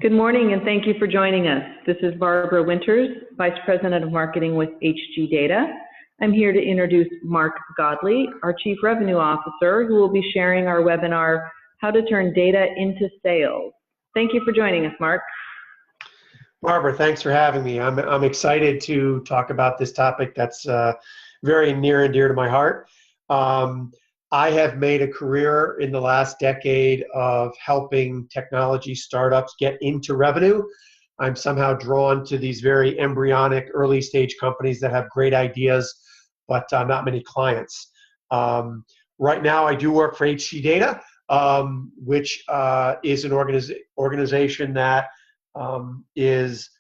Good morning, and thank you for joining us. This is Barbara Winters, Vice President of Marketing with HG Data. I'm here to introduce Mark Godley, our Chief Revenue Officer, who will be sharing our webinar, How to Turn Data into Sales. Thank you for joining us, Mark. Barbara, thanks for having me. I'm excited to talk about this topic that's very near and dear to my heart. I have made a career in the last decade of helping technology startups get into revenue. I'm somehow drawn to these very embryonic early stage companies that have great ideas, but not many clients. Right now I do work for HG Data, which is an organization that is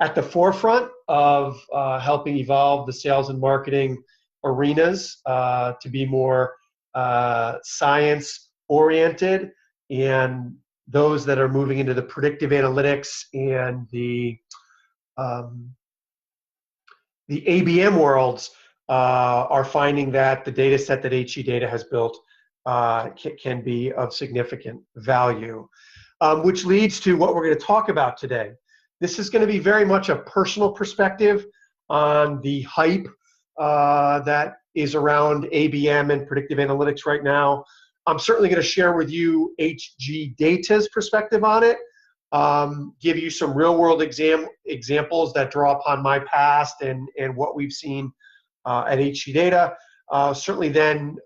at the forefront of helping evolve the sales and marketing arenas to be more science-oriented, and those that are moving into the predictive analytics and the ABM worlds are finding that the data set that HG Data has built can be of significant value, which leads to what we're going to talk about today. This is going to be very much a personal perspective on the hype that is around ABM and predictive analytics right now. I'm certainly going to share with you HG Data's perspective on it, give you some real-world examples that draw upon my past and what we've seen at HG Data. Certainly then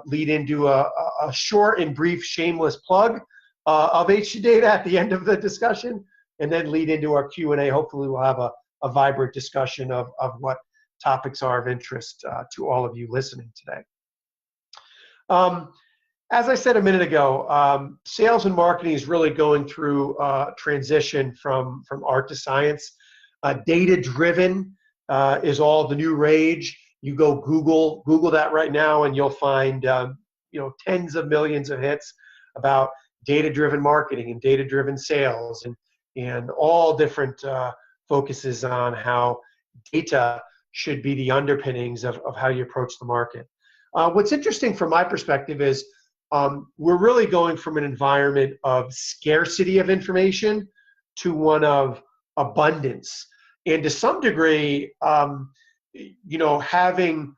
lead into a short and brief shameless plug of HG Data at the end of the discussion, and then lead into our Q&A. Hopefully we'll have a vibrant discussion of what topics are of interest to all of you listening today. As I said a minute ago, sales and marketing is really going through a transition from art to science. Data-driven is all the new rage. You go Google that right now, and you'll find tens of millions of hits about data-driven marketing and data-driven sales, and all different focuses on how data should be the underpinnings of how you approach the market. What's interesting from my perspective is we're really going from an environment of scarcity of information to one of abundance. And to some degree, having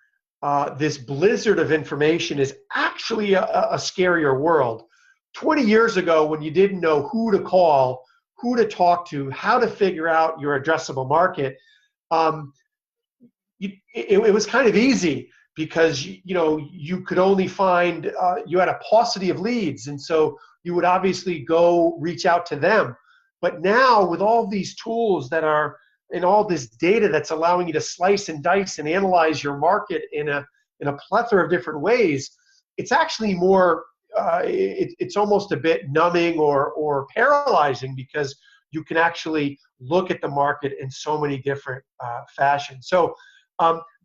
this blizzard of information is actually a scarier world. 20 years ago, when you didn't know who to call, who to talk to, how to figure out your addressable market, it was kind of easy because you could only find you had a paucity of leads, and so you would obviously go reach out to them. But now with all these tools that are and all this data that's allowing you to slice and dice and analyze your market in a plethora of different ways, it's actually more it's almost a bit numbing or paralyzing, because you can actually look at the market in so many different fashions. So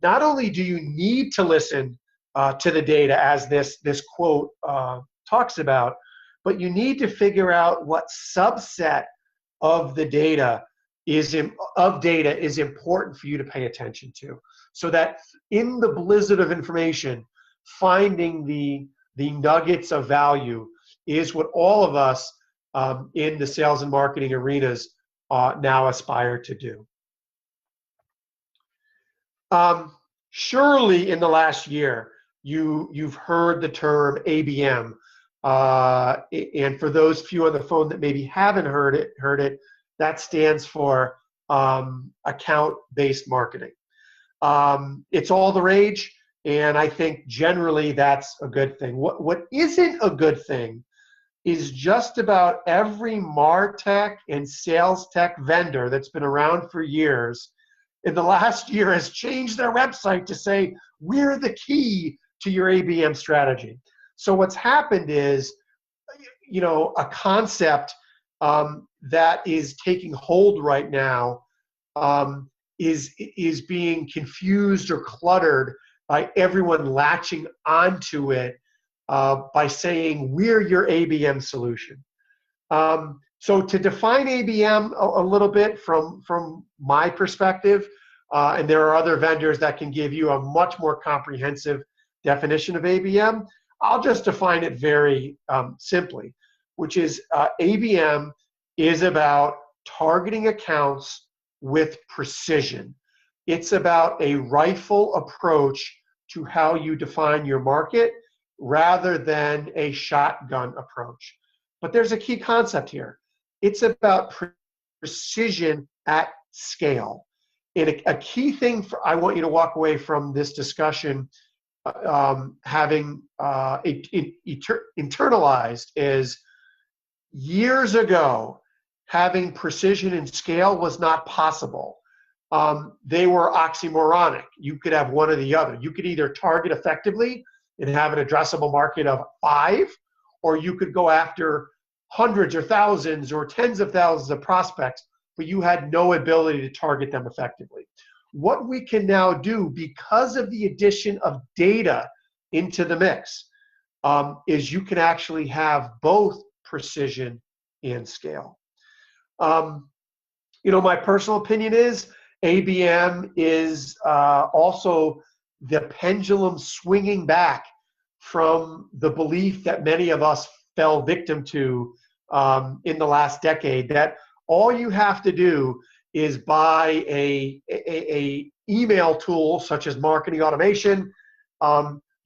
not only do you need to listen to the data, as this quote talks about, but you need to figure out what subset of the data is important for you to pay attention to, so that in the blizzard of information, finding the nuggets of value is what all of us in the sales and marketing arenas now aspire to do. Surely in the last year, you've heard the term ABM, and for those few on the phone that maybe haven't heard it, that stands for account-based marketing. It's all the rage, and I think generally that's a good thing. What isn't a good thing is just about every MarTech and sales tech vendor that's been around for years in the last year has changed their website to say, we're the key to your ABM strategy. So what's happened is, a concept that is taking hold right now is being confused or cluttered by everyone latching onto it by saying, we're your ABM solution. So to define ABM a little bit from my perspective, and there are other vendors that can give you a much more comprehensive definition of ABM, I'll just define it very simply, which is ABM is about targeting accounts with precision. It's about a rifle approach to how you define your market rather than a shotgun approach. But there's a key concept here. It's about precision at scale. And a key thing I want you to walk away from this discussion having internalized is years ago, having precision and scale was not possible. They were oxymoronic. You could have one or the other. You could either target effectively and have an addressable market of 5, or you could go after hundreds or thousands or tens of thousands of prospects, but you had no ability to target them effectively. What we can now do, because of the addition of data into the mix, is you can actually have both precision and scale. My personal opinion is ABM is also the pendulum swinging back from the belief that many of us fell victim to in the last decade, that all you have to do is buy a email tool such as marketing automation.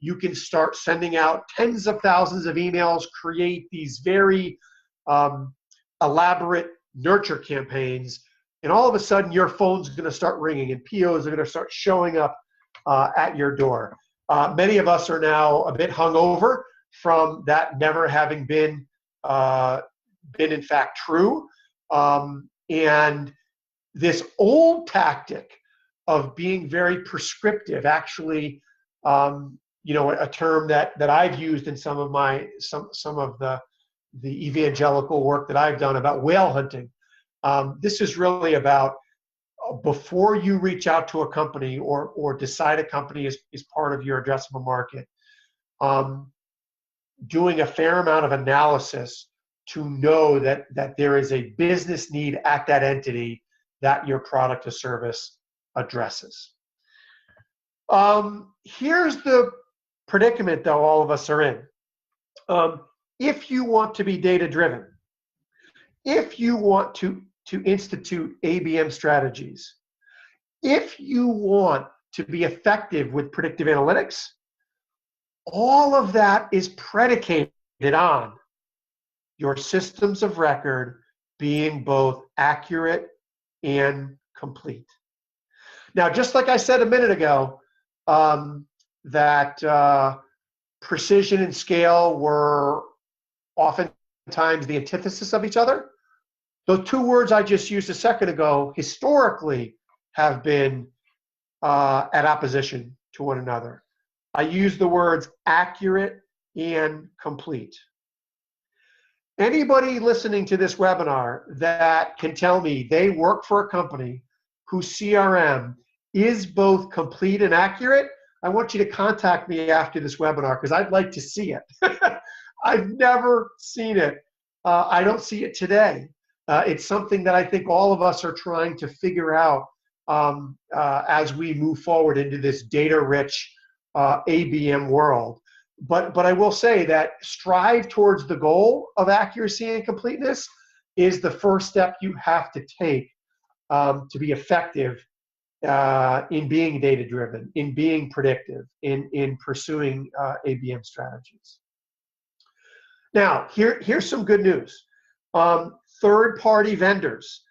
You can start sending out tens of thousands of emails, create these very elaborate nurture campaigns, and all of a sudden your phone's going to start ringing and POs are going to start showing up at your door. Many of us are now a bit hungover from that never having been in fact true. And this old tactic of being very prescriptive, actually, a term that I've used in some of the evangelical work that I've done about whale hunting. This is really about before you reach out to a company or decide a company is part of your addressable market, doing a fair amount of analysis to know that there is a business need at that entity that your product or service addresses. Here's the predicament that all of us are in. If you want to be data-driven, if you want to institute ABM strategies, if you want to be effective with predictive analytics, all of that is predicated on your systems of record being both accurate and complete. Now, just like I said a minute ago, that precision and scale were oftentimes the antithesis of each other. Those two words I just used a second ago historically have been at opposition to one another. I use the words accurate and complete. Anybody listening to this webinar that can tell me they work for a company whose CRM is both complete and accurate, I want you to contact me after this webinar because I'd like to see it. I've never seen it. I don't see it today. It's something that I think all of us are trying to figure out as we move forward into this data-rich ABM world. But I will say that strive towards the goal of accuracy and completeness is the first step you have to take to be effective in being data-driven, in being predictive, in pursuing ABM strategies. Now, here's some good news. Third-party vendors,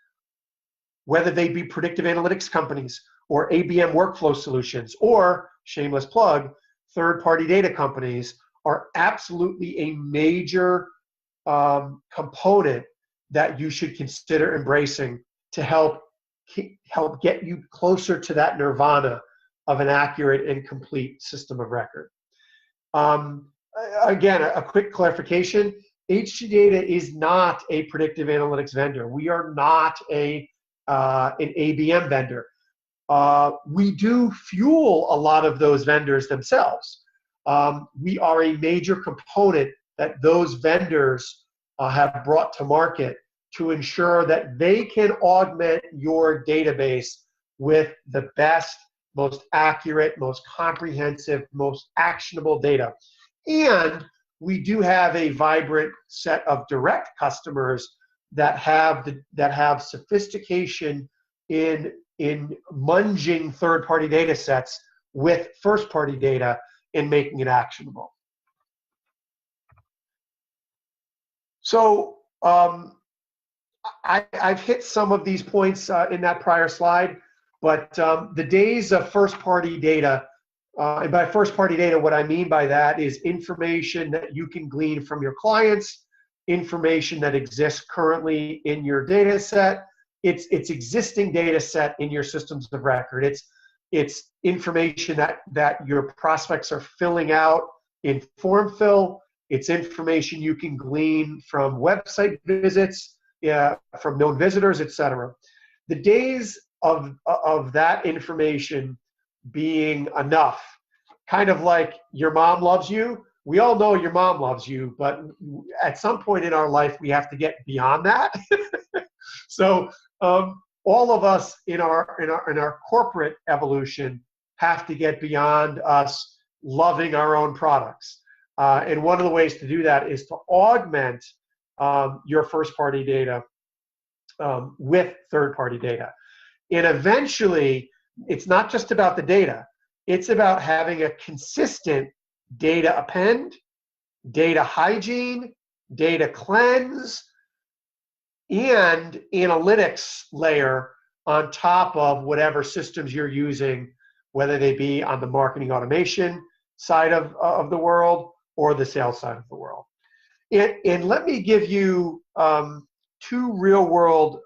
whether they be predictive analytics companies or ABM workflow solutions or, shameless plug, third-party data companies, are absolutely a major component that you should consider embracing to help get you closer to that nirvana of an accurate and complete system of record. Again, a quick clarification, HG Data is not a predictive analytics vendor. We are not an ABM vendor. We do fuel a lot of those vendors themselves. We are a major component that those vendors have brought to market to ensure that they can augment your database with the best, most accurate, most comprehensive, most actionable data. And we do have a vibrant set of direct customers that have sophistication in munging third-party data sets with first-party data and making it actionable. So I've hit some of these points in that prior slide, but the days of first-party data, and by first-party data, what I mean by that is information that you can glean from your clients, information that exists currently in your data set. It's existing data set in your systems of record. It's information that your prospects are filling out in form fill. It's information you can glean from website visits, from known visitors, etc. The days of that information being enough, kind of like your mom loves you. We all know your mom loves you, but at some point in our life, we have to get beyond that. So all of us in our corporate evolution have to get beyond us loving our own products. And one of the ways to do that is to augment your first-party data with third-party data. And eventually, it's not just about the data. It's about having a consistent data append, data hygiene, data cleanse, and analytics layer on top of whatever systems you're using, whether they be on the marketing automation side of the world or the sales side of the world. And let me give you two real-world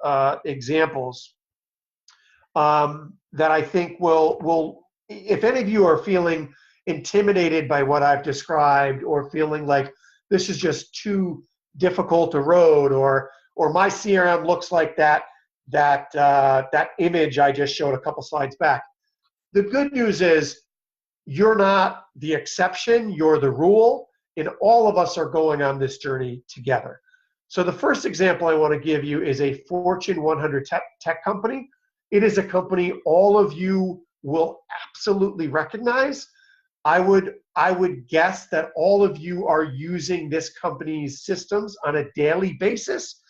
examples that I think will, if any of you are feeling intimidated by what I've described, or feeling like this is just too difficult a road, or my CRM looks like that image I just showed a couple slides back. The good news is you're not the exception, you're the rule, and all of us are going on this journey together. So the first example I want to give you is a Fortune 100 tech company. It is a company all of you will absolutely recognize. I would guess that all of you are using this company's systems on a daily basis,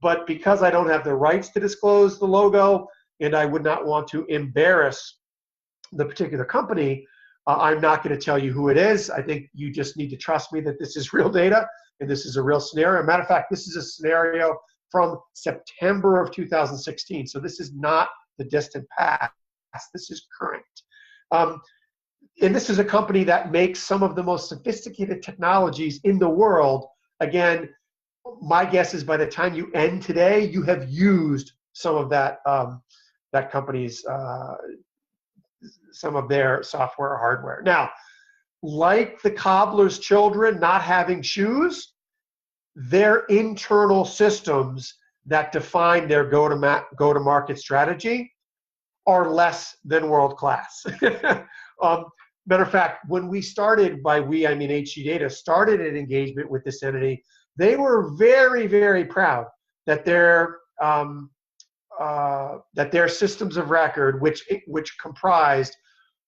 but because I don't have the rights to disclose the logo and I would not want to embarrass the particular company, I'm not going to tell you who it is. I think you just need to trust me that this is real data and this is a real scenario. Matter of fact, this is a scenario from September of 2016. So this is not the distant past. This is current. And this is a company that makes some of the most sophisticated technologies in the world. Again, my guess is by the time you end today, you have used some of that company's some of their software or hardware. Now, like the cobbler's children not having shoes, their internal systems that define their go-to-market strategy are less than world-class. Matter of fact, when we started, by we I mean HG Data, started an engagement with this entity, they were very, very proud that their systems of record, which comprised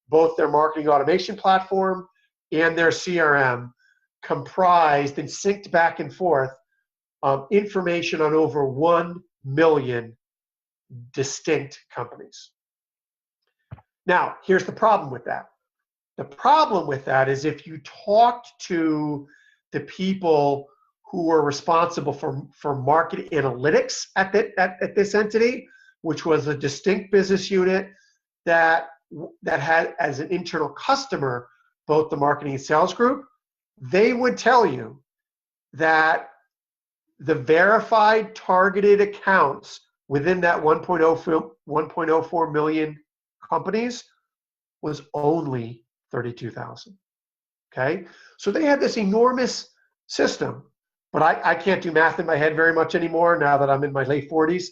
both their marketing automation platform and their CRM, comprised and synced back and forth information on over 1 million distinct companies. Now, here's the problem with that. The problem with that is if you talked to the people who were responsible for market analytics at this entity, which was a distinct business unit that had as an internal customer both the marketing and sales group, they would tell you that the verified targeted accounts within that 1.04 million companies was only 32,000. Okay, so they had this enormous system, but I can't do math in my head very much anymore now that I'm in my late 40s.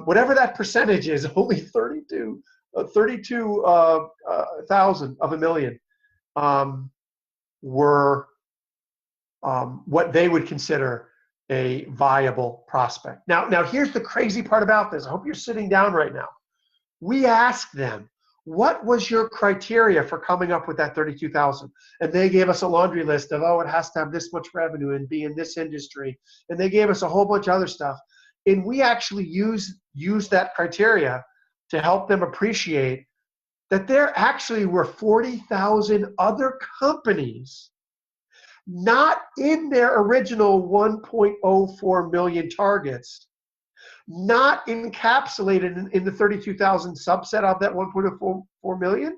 Whatever that percentage is, only 32,000 of a million were what they would consider a viable prospect. Now here's the crazy part about this. I hope you're sitting down right now. We asked them, what was your criteria for coming up with that 32,000? And they gave us a laundry list of, oh, it has to have this much revenue and be in this industry. And they gave us a whole bunch of other stuff. And we actually use that criteria to help them appreciate that there actually were 40,000 other companies not in their original 1.04 million targets, not encapsulated in the 32,000 subset of that 1.04 million,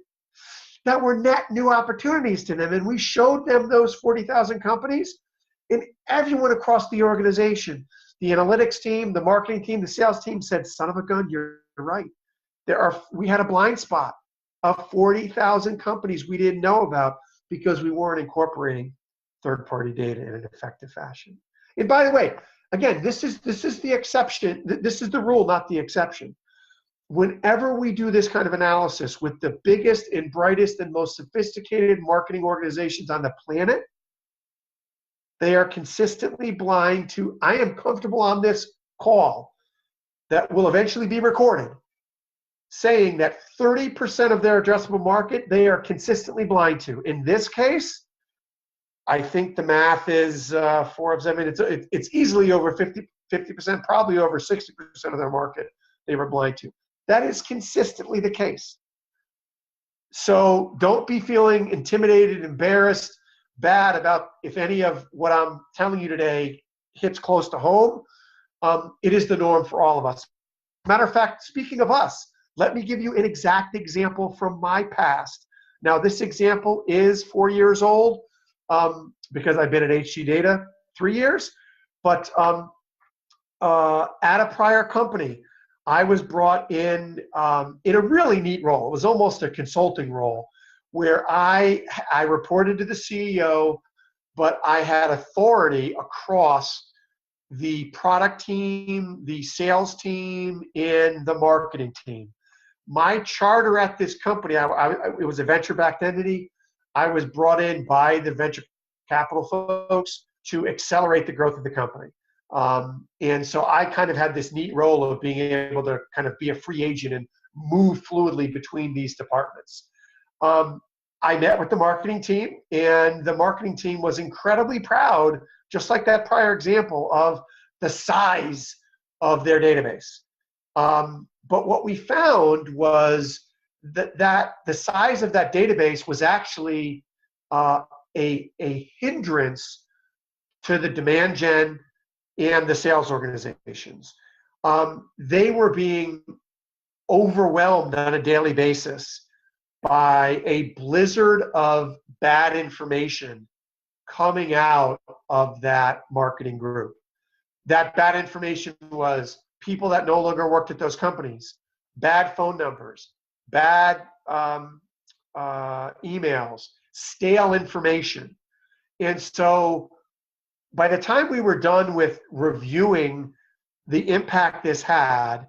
that were net new opportunities to them. And we showed them those 40,000 companies, and everyone across the organization, the analytics team, the marketing team, the sales team said, son of a gun, you're right. We had a blind spot of 40,000 companies we didn't know about because we weren't incorporating third-party data in an effective fashion. And by the way, again, this is the exception. This is the rule, not the exception. Whenever we do this kind of analysis with the biggest and brightest and most sophisticated marketing organizations on the planet, they are consistently blind to, I am comfortable on this call that will eventually be recorded, saying that 30% of their addressable market, they are consistently blind to. In this case, I think the math is 4 of 7. It's easily over 50%, probably over 60% of their market they were blind to. That is consistently the case. So don't be feeling intimidated, embarrassed, bad about if any of what I'm telling you today hits close to home. It is the norm for all of us. Matter of fact, speaking of us, let me give you an exact example from my past. Now, this example is 4 years old because I've been at HG Data 3 years, but at a prior company, I was brought in a really neat role. It was almost a consulting role where I reported to the CEO, but I had authority across the product team, the sales team, and the marketing team. My charter at this company, it was a venture-backed entity. I was brought in by the venture capital folks to accelerate the growth of the company. And so I kind of had this neat role of being able to kind of be a free agent and move fluidly between these departments. I met with the marketing team, and the marketing team was incredibly proud, just like that prior example, of the size of their database. But what we found was that the size of that database was actually a hindrance to the demand gen and the sales organizations. They were being overwhelmed on a daily basis by a blizzard of bad information coming out of that marketing group. That bad information was people that no longer worked at those companies, bad phone numbers, bad emails, stale information. And so by the time we were done with reviewing the impact this had,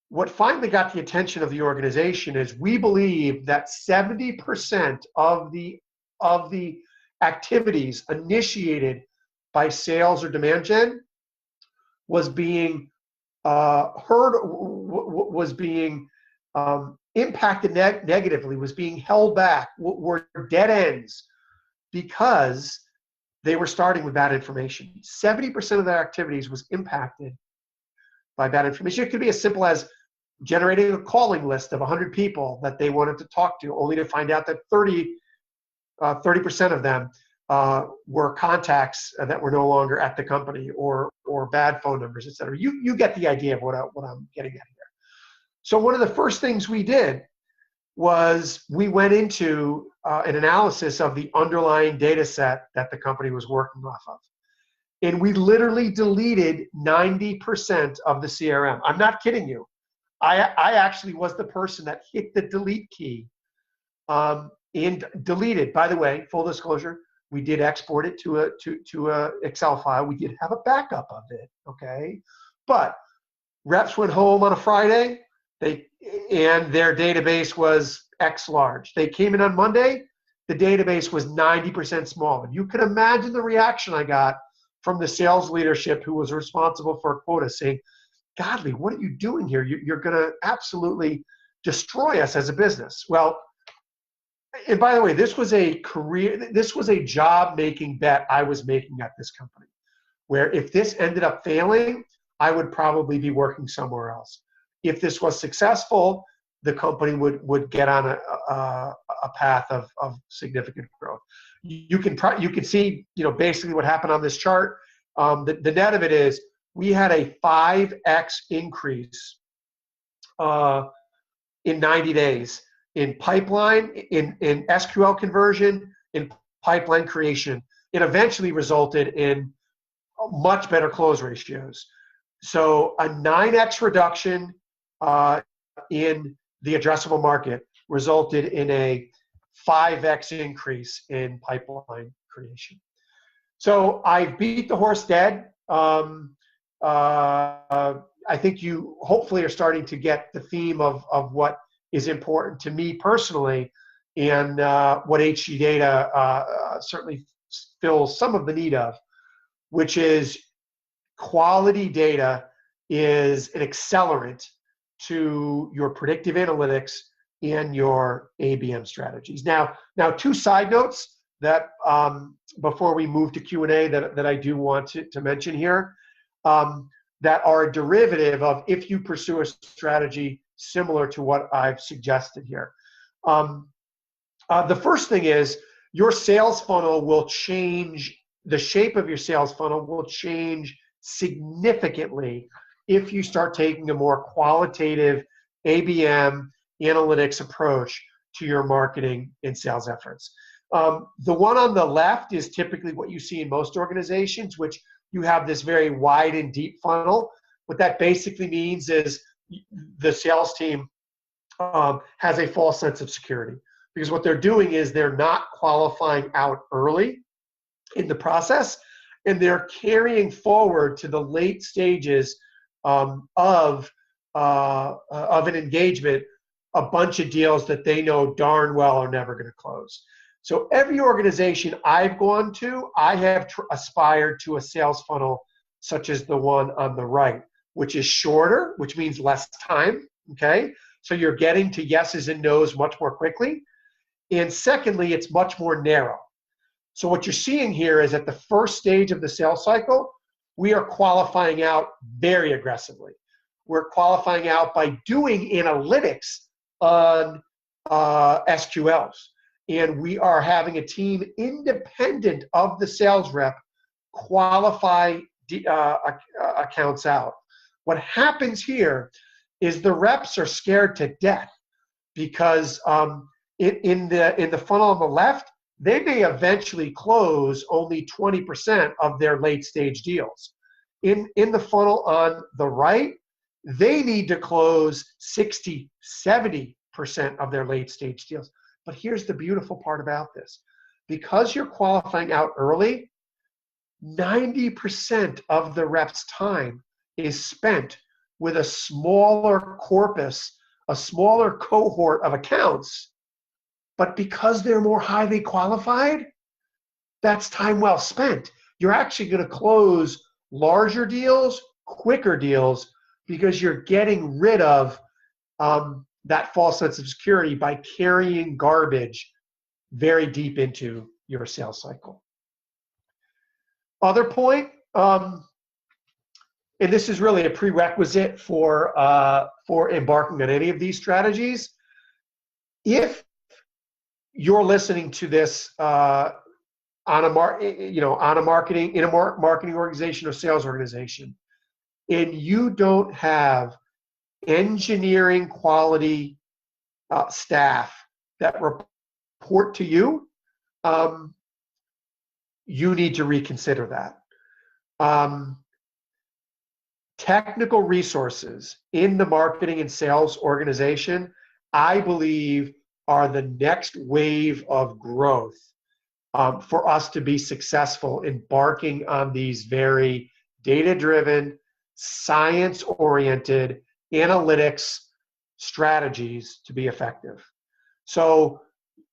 what finally got the attention of the organization is we believe that 70% of the activities initiated by sales or demand gen was being impacted negatively, was being held back, were dead ends because they were starting with bad information. 70% of their activities was impacted by bad information. It could be as simple as generating a calling list of 100 people that they wanted to talk to, only to find out that 30% of them were contacts that were no longer at the company, or bad phone numbers, et cetera. You get the idea of what I'm getting at here. So one of the first things we did was we went into an analysis of the underlying data set that the company was working off of. And we literally deleted 90% of the CRM. I'm not kidding you. I actually was the person that hit the delete key and deleted. By the way, full disclosure, we did export it to a Excel file. We did have a backup of it, okay? But reps went home on a Friday, and their database was X large. They came in on Monday, the database was 90% small. And you can imagine the reaction I got from the sales leadership who was responsible for quota, saying, Godly, what are you doing here? You're going to absolutely destroy us as a business. Well, and by the way, this was a job-making bet I was making at this company, where if this ended up failing, I would probably be working somewhere else. If this was successful, the company would get on a path of significant growth. You can see, basically what happened on this chart. The net of it is we had a 5x increase in 90 days in pipeline, in SQL conversion, in pipeline creation. It eventually resulted in much better close ratios. So a 9x reduction in the addressable market resulted in a 5x increase in pipeline creation. So I beat the horse dead. I think you hopefully are starting to get the theme of what is important to me personally, and what HG Data certainly fills some of the need of, which is quality data is an accelerant to your predictive analytics and your ABM strategies. Now, two side notes that before we move to Q&A that I do want to mention here, that are a derivative of if you pursue a strategy similar to what I've suggested here. The first thing is your sales funnel will change, the shape of your sales funnel will change significantly if you start taking a more qualitative ABM analytics approach to your marketing and sales efforts. The one on the left is typically what you see in most organizations, which you have this very wide and deep funnel. What that basically means is the sales team has a false sense of security, because what they're doing is they're not qualifying out early in the process, and they're carrying forward to the late stages of an engagement a bunch of deals that they know darn well are never going to close. So every organization I've gone to, I have aspired to a sales funnel such as the one on the right, which is shorter, which means less time, okay? So you're getting to yeses and nos much more quickly. And secondly, it's much more narrow. So what you're seeing here is at the first stage of the sales cycle, we are qualifying out very aggressively. We're qualifying out by doing analytics on SQLs. And we are having a team independent of the sales rep qualify accounts out. What happens here is the reps are scared to death because in the funnel on the left, they may eventually close only 20% of their late stage deals. In the funnel on the right, they need to close 60, 70% of their late stage deals. But here's the beautiful part about this. Because you're qualifying out early, 90% of the rep's time is spent with a smaller corpus, a smaller cohort of accounts. But because they're more highly qualified, that's time well spent. You're actually going to close larger deals, quicker deals, because you're getting rid of that false sense of security by carrying garbage very deep into your sales cycle. Other point, and this is really a prerequisite for embarking on any of these strategies. If you're listening to this on a marketing organization or sales organization, and you don't have engineering quality staff that report to you, you need to reconsider that. Technical resources in the marketing and sales organization, I believe, are the next wave of growth for us to be successful embarking on these very data-driven, science-oriented analytics strategies to be effective. So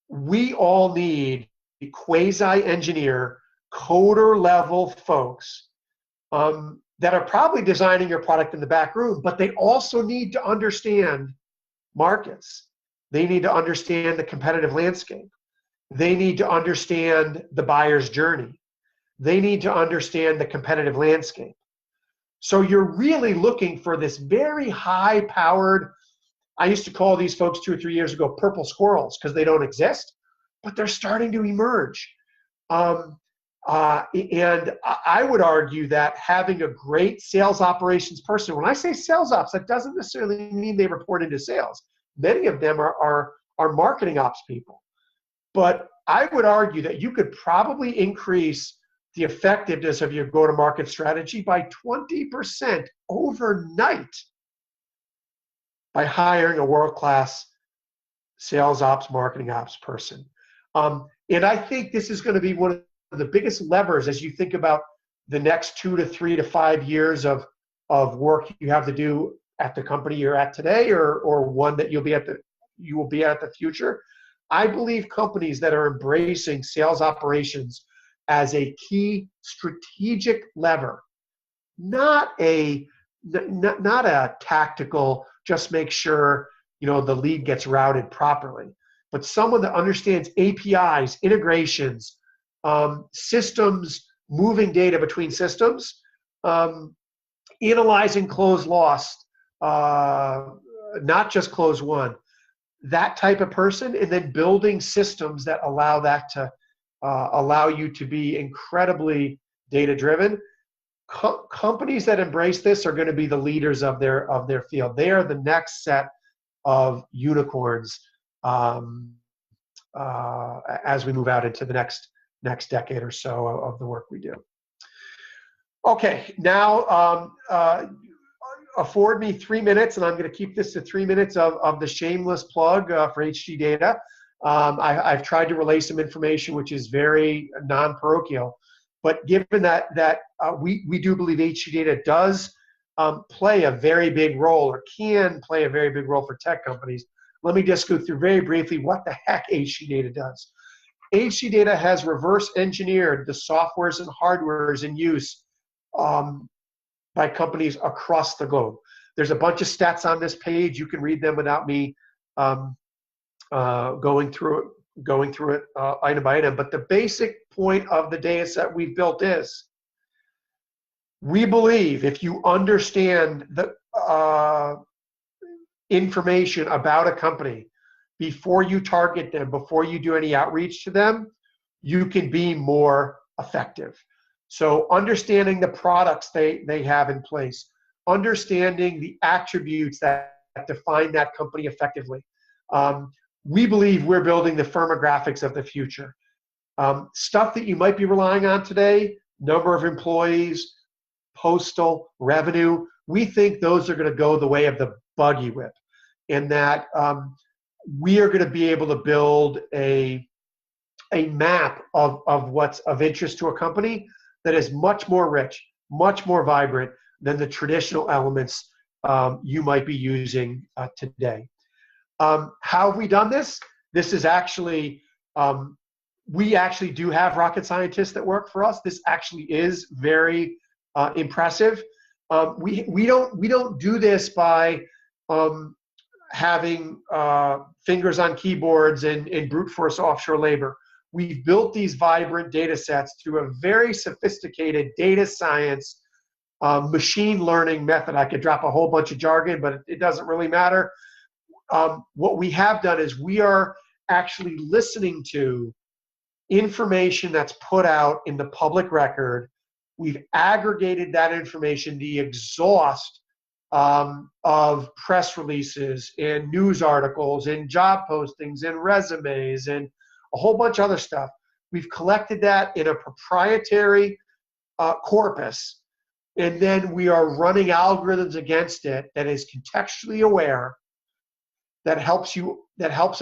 we all need quasi-engineer, coder-level folks that are probably designing your product in the back room, but they also need to understand markets. They need to understand the competitive landscape. They need to understand the buyer's journey. They need to understand the competitive landscape. So you're really looking for this very high-powered, I used to call these folks 2 or 3 years ago purple squirrels because they don't exist, but they're starting to emerge. And I would argue that having a great sales operations person, when I say sales ops, that doesn't necessarily mean they report into sales. Many of them are marketing ops people. But I would argue that you could probably increase the effectiveness of your go-to-market strategy by 20% overnight by hiring a world-class sales ops, marketing ops person. And I think this is going to be one of the biggest levers as you think about the next 2 to 3 to 5 years of work you have to do at the company you're at today, or one that you will be at the future. I believe companies that are embracing sales operations as a key strategic lever, not a tactical, just make sure the lead gets routed properly, but someone that understands APIs, integrations, systems, moving data between systems, analyzing close lost, not just close won. That type of person, and then building systems that allow that to allow you to be incredibly data driven. Companies that embrace this are going to be the leaders of their field. They are the next set of unicorns as we move out into the next decade or so of the work we do. Okay, now afford me 3 minutes, and I'm going to keep this to 3 minutes of the shameless plug for HG Data. I've tried to relay some information which is very non-parochial, but given that we do believe HG Data does play a very big role, or can play a very big role for tech companies, let me just go through very briefly what the heck HG Data does. HG Data has reverse engineered the softwares and hardwares in use by companies across the globe. There's a bunch of stats on this page. You can read them without me going through it item by item. But the basic point of the data set we've built is, we believe if you understand the information about a company before you target them, before you do any outreach to them, you can be more effective. So understanding the products they have in place, understanding the attributes that define that company effectively. We believe we're building the firmographics of the future. Stuff that you might be relying on today, number of employees, postal, revenue, we think those are going to go the way of the buggy whip, and that we are going to be able to build a map of what's of interest to a company that is much more rich, much more vibrant than the traditional elements you might be using today. How have we done this? This is actually, we actually do have rocket scientists that work for us. This actually is very impressive. We don't do this by having fingers on keyboards and brute force offshore labor. We've built these vibrant data sets through a very sophisticated data science, machine learning method. I could drop a whole bunch of jargon, but it doesn't really matter. What we have done is we are actually listening to information that's put out in the public record. We've aggregated that information, the exhaust of press releases and news articles and job postings and resumes and a whole bunch of other stuff. We've collected that in a proprietary corpus, and then we are running algorithms against it that is contextually aware, that helps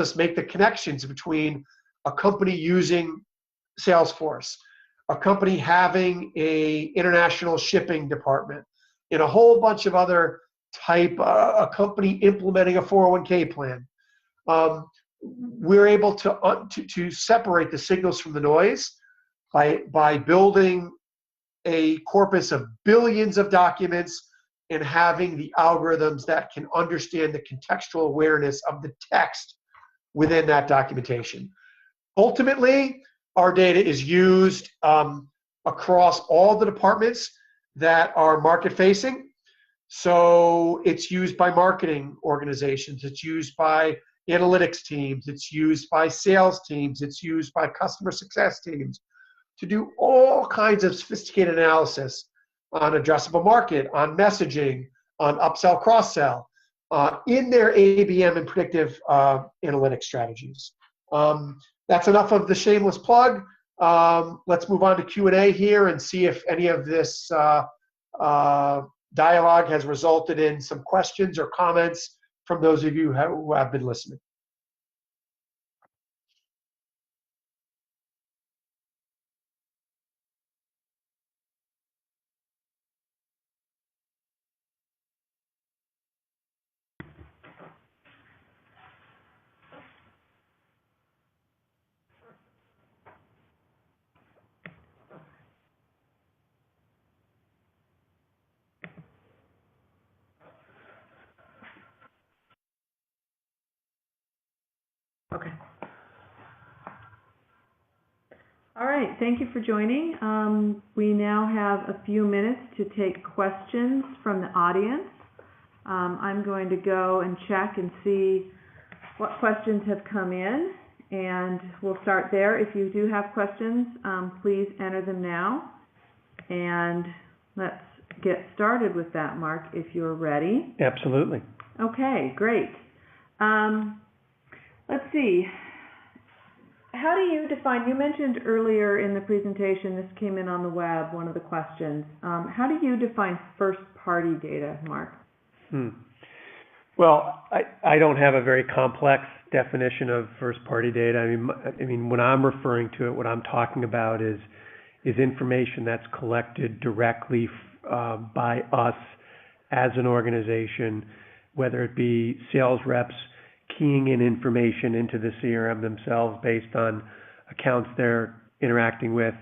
us make the connections between a company using Salesforce, a company having a international shipping department, and a whole bunch of other a company implementing a 401k plan. We're able to separate the signals from the noise by building a corpus of billions of documents and having the algorithms that can understand the contextual awareness of the text within that documentation. Ultimately, our data is used across all the departments that are market facing. So it's used by marketing organizations, it's used by analytics teams, it's used by sales teams, it's used by customer success teams to do all kinds of sophisticated analysis on addressable market, on messaging, on upsell, cross-sell, in their ABM and predictive analytics strategies. That's enough of the shameless plug. Let's move on to Q&A here and see if any of this dialogue has resulted in some questions or comments from those of you who have been listening. Okay. All right, thank you for joining. We now have a few minutes to take questions from the audience. I'm going to go and check and see what questions have come in, and we'll start there. If you do have questions, please enter them now. And let's get started with that, Mark, if you're ready. Absolutely. Okay, great. Let's see. How do you define, you mentioned earlier in the presentation, this came in on the web, one of the questions. How do you define first-party data, Mark? Well, I don't have a very complex definition of first-party data. I mean, when I'm referring to it, what I'm talking about is information that's collected directly by us as an organization, whether it be sales reps keying in information into the CRM themselves based on accounts they're interacting with,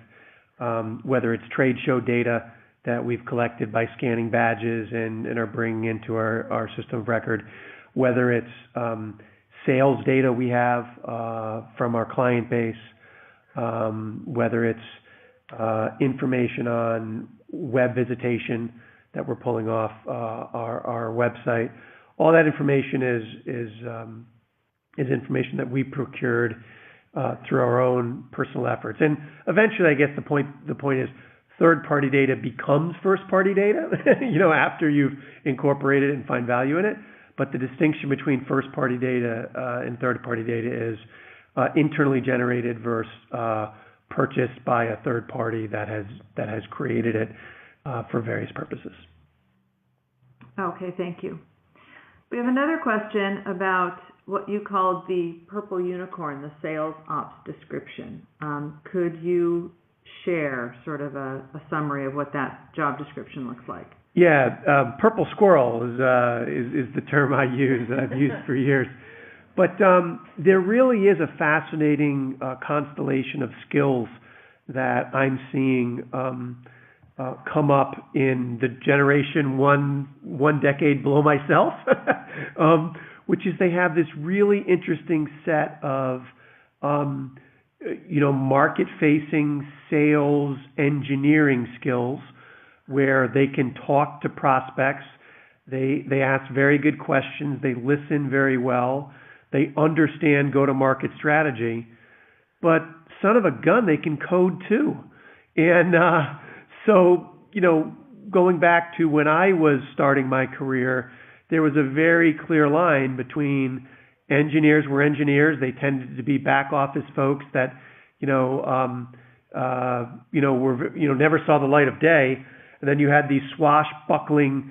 whether it's trade show data that we've collected by scanning badges and are bringing into our system of record, whether it's sales data we have from our client base, whether it's information on web visitation that we're pulling off our website. All that information is information that we procured through our own personal efforts. And eventually, I guess the point is third-party data becomes first-party data, after you've incorporated it and find value in it. But the distinction between first-party data and third-party data is internally generated versus purchased by a third party that has created it for various purposes. Okay, thank you. We have another question about what you called the purple unicorn, the sales ops description. Could you share sort of a summary of what that job description looks like? Yeah, purple squirrel is the term I use, that I've used for years. But there really is a fascinating constellation of skills that I'm seeing come up in the generation one decade below myself, which is they have this really interesting set of market-facing sales engineering skills where they can talk to prospects, they ask very good questions, they listen very well, they understand go-to-market strategy, but son of a gun, they can code too. And so, going back to when I was starting my career, there was a very clear line between engineers were engineers. They tended to be back office folks that, were, never saw the light of day. And then you had these swashbuckling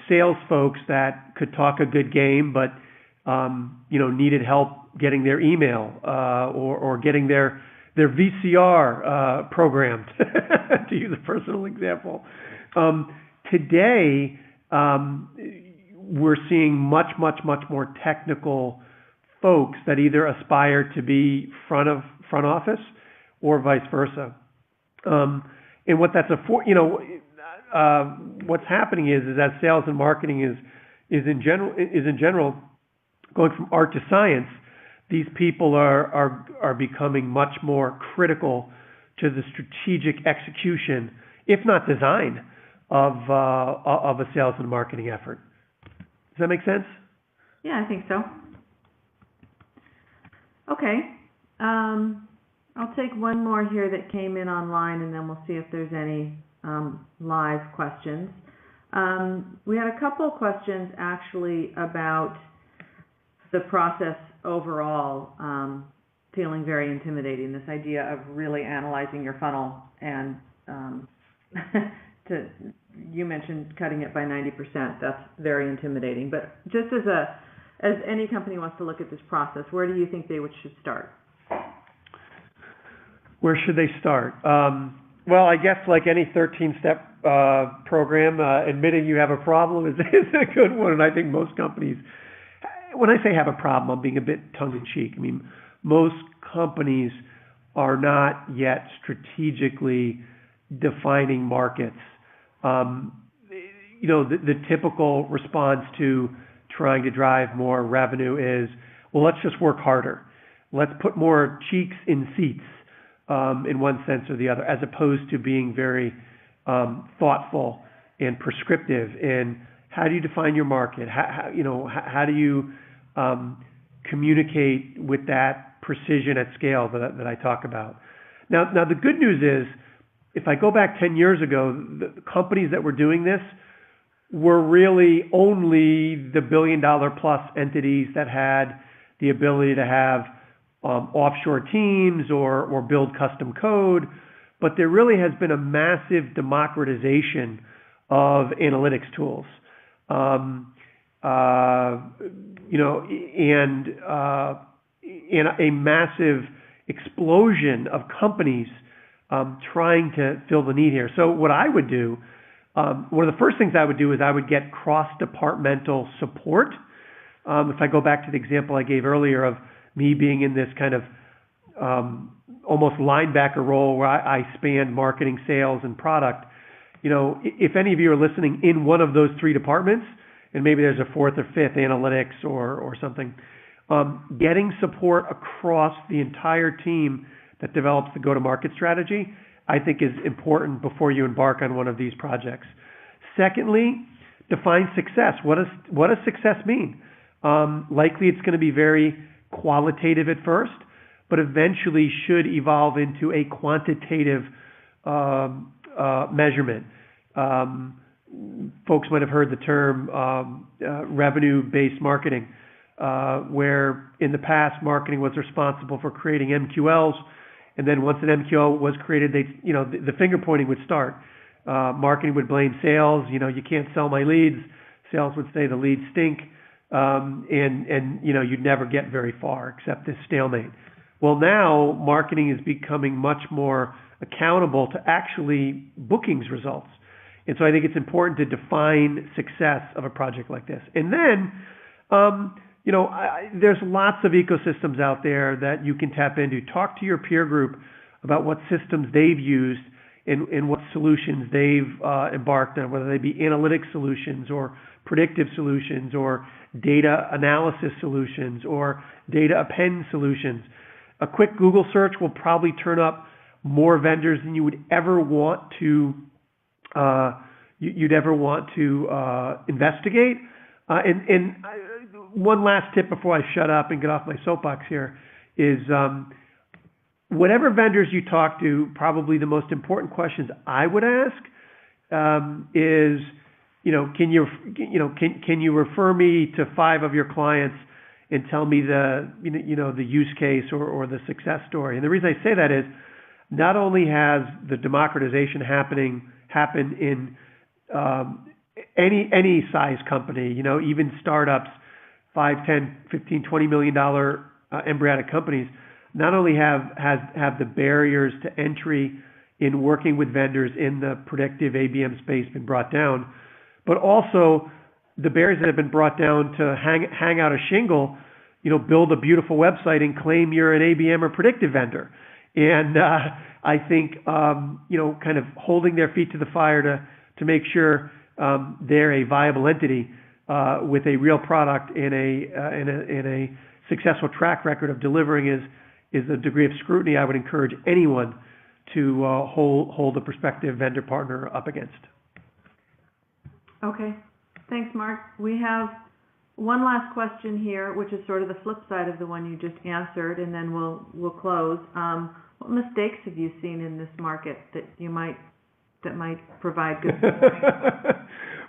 sales folks that could talk a good game, but, needed help getting their email or getting their VCR programmed, to use a personal example. Today, we're seeing much more technical folks that either aspire to be front office or vice versa. And what that's what's happening is that sales and marketing is in general going from art to science. These people are becoming much more critical to the strategic execution, if not design, of a sales and marketing effort. Does that make sense? Yeah, I think so. Okay. I'll take one more here that came in online, and then we'll see if there's any live questions. We had a couple of questions actually about the process overall feeling very intimidating, this idea of really analyzing your funnel, and you mentioned cutting it by 90%. That's very intimidating. But just as any company wants to look at this process, where do you think they should start? Where should they start? Well, I guess like any 13-step program, admitting you have a problem is a good one. And I think most companies, when I say have a problem, I'm being a bit tongue-in-cheek. I mean, most companies are not yet strategically defining markets. The typical response to trying to drive more revenue is, well, let's just work harder. Let's put more cheeks in seats, in one sense or the other, as opposed to being very thoughtful and prescriptive in how do you define your market? How do you communicate with that precision at scale that I talk about? Now the good news is, if I go back 10 years ago, the companies that were doing this were really only the billion-dollar-plus entities that had the ability to have offshore teams or build custom code. But there really has been a massive democratization of analytics tools, and a massive explosion of companies trying to fill the need here. So what I would do, one of the first things I would do is I would get cross-departmental support. If I go back to the example I gave earlier of me being in this kind of almost linebacker role where I span marketing, sales, and product, if any of you are listening in one of those three departments, and maybe there's a fourth or fifth, analytics or something, getting support across the entire team that develops the go-to-market strategy, I think is important before you embark on one of these projects. Secondly, define success. What does success mean? Likely it's going to be very qualitative at first, but eventually should evolve into a quantitative measurement. Folks might have heard the term revenue-based marketing, where in the past marketing was responsible for creating MQLs, and then once an MQL was created, the finger pointing would start. Marketing would blame sales. You can't sell my leads. Sales would say the leads stink, and you'd never get very far except this stalemate. Well, now marketing is becoming much more accountable to actually bookings results. And so I think it's important to define success of a project like this. And then, there's lots of ecosystems out there that you can tap into. Talk to your peer group about what systems they've used and what solutions they've embarked on, whether they be analytic solutions or predictive solutions or data analysis solutions or data append solutions. A quick Google search will probably turn up more vendors than you would ever want to investigate. And one last tip before I shut up and get off my soapbox here is whatever vendors you talk to, probably the most important questions I would ask is, can you refer me to 5 of your clients and tell me the use case or the success story? And the reason I say that is not only has the democratization happened in any size company, even startups, 5, 10, 15, $20 million embryonic companies, not only have the barriers to entry in working with vendors in the predictive ABM space been brought down, but also the barriers that have been brought down to hang out a shingle, build a beautiful website and claim you're an ABM or predictive vendor. And I think, kind of holding their feet to the fire to make sure they're a viable entity with a real product and a successful track record of delivering is a degree of scrutiny I would encourage anyone to hold a prospective vendor partner up against. Okay, thanks, Mark. We have one last question here, which is sort of the flip side of the one you just answered, and then we'll close. What mistakes have you seen in this market that might provide good?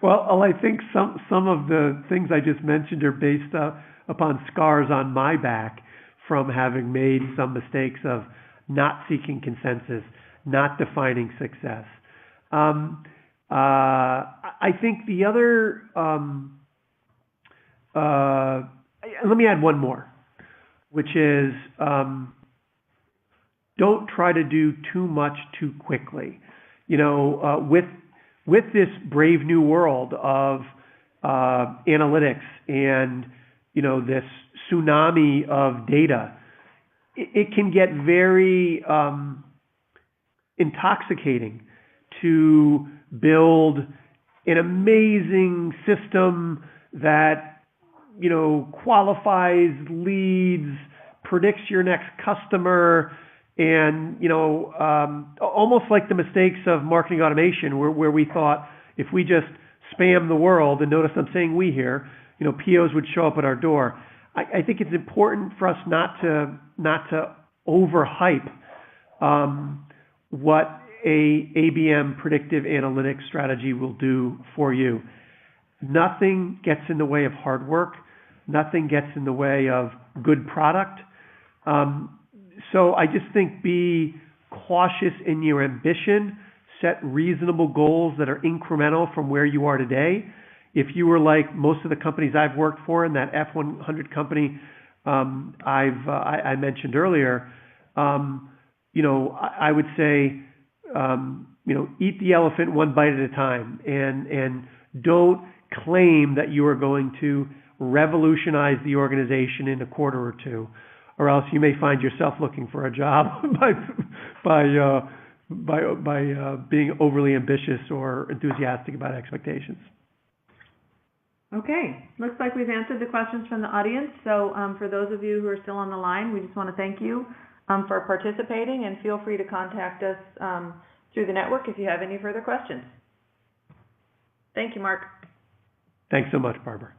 Well, I think some of the things I just mentioned are based upon scars on my back from having made some mistakes of not seeking consensus, not defining success. I think the other, let me add one more, which is don't try to do too much too quickly. With this brave new world of analytics and this tsunami of data, it can get very intoxicating to build an amazing system that qualifies leads, predicts your next customer, and almost like the mistakes of marketing automation, where we thought if we just spam the world, and notice I'm saying we here, POs would show up at our door. I think it's important for us not to overhype what a ABM predictive analytics strategy will do for you. Nothing gets in the way of hard work. Nothing gets in the way of good product. So I just think be cautious in your ambition. Set reasonable goals that are incremental from where you are today. If you were like most of the companies I've worked for in that F100 company I mentioned earlier, I would say, eat the elephant one bite at a time, and don't claim that you are going to revolutionize the organization in a quarter or two, or else you may find yourself looking for a job by being overly ambitious or enthusiastic about expectations. Okay, looks like we've answered the questions from the audience. So for those of you who are still on the line, we just want to thank you for participating, and feel free to contact us through the network if you have any further questions. Thank you, Mark. Thanks so much, Barbara.